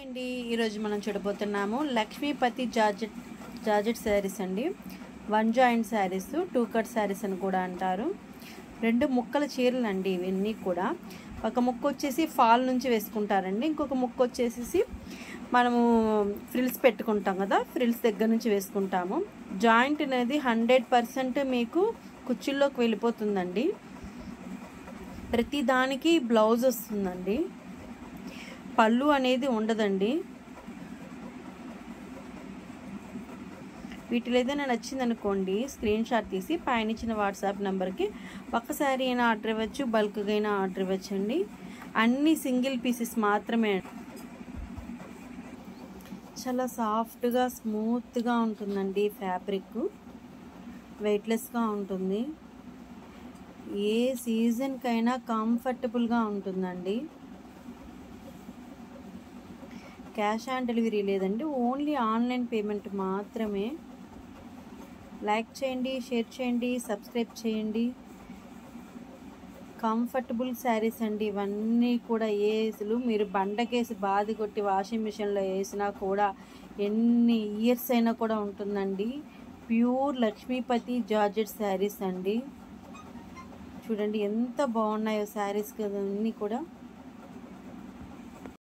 అండి ఈరోజు మనం చూడబోతున్నాము లక్ష్మీపతి జార్జెట్ శారీస్ అండి. 1 జాయింట్ శారీస్, 2 కట్ శారీస్ అని కూడా అంటారు. 2 ముక్కల చీరలు అండి ఇవన్నీ కూడా. ఒక ముక్క వచ్చేసి ఫాల్ నుంచి వేసుకుంటారండి, ఇంకొక ముక్క వచ్చేసి మనము ఫ్రిల్స్ పెట్టుకుంటాం కదా, ఫ్రిల్స్ దగ్గర నుంచి వేసుకుంటాము. జాయింట్ అనేది 100% మీకు కుచ్చుల్లోకి వెళ్ళిపోతుందండి. ప్రతి దానికి బ్లౌజ్ వస్తుందండి, పళ్ళు అనేది ఉండదండి. వీటిలో ఏదైనా నచ్చిందనుకోండి స్క్రీన్ షాట్ తీసి పైన ఇచ్చిన వాట్సాప్ నెంబర్కి ఒక్కసారి అయినా ఆర్డర్ ఇవ్వచ్చు, బల్క్గా అయినా ఆర్డర్ ఇవ్వచ్చండి. అన్ని సింగిల్ పీసెస్ మాత్రమే. చాలా సాఫ్ట్గా స్మూత్గా ఉంటుందండి, ఫ్యాబ్రిక్ వెయిట్లెస్గా ఉంటుంది. ఏ సీజన్కైనా కంఫర్టబుల్గా ఉంటుందండి. క్యాష్ ఆన్ డెలివరీ లేదండి, ఓన్లీ ఆన్లైన్ పేమెంట్ మాత్రమే. లైక్ చేయండి, షేర్ చేయండి, సబ్స్క్రైబ్ చేయండి. కంఫర్టబుల్ శారీస్ అండి ఇవన్నీ కూడా. ఏసులు మీరు బండకేసి బాది కొట్టి వాషింగ్ మిషన్లో వేసినా కూడా ఎన్ని ఇయర్స్ అయినా కూడా ఉంటుందండి. ప్యూర్ లక్ష్మీపతి జార్జెట్ శారీస్ అండి. చూడండి ఎంత బాగున్నాయో శారీస్ కదా అన్నీ కూడా.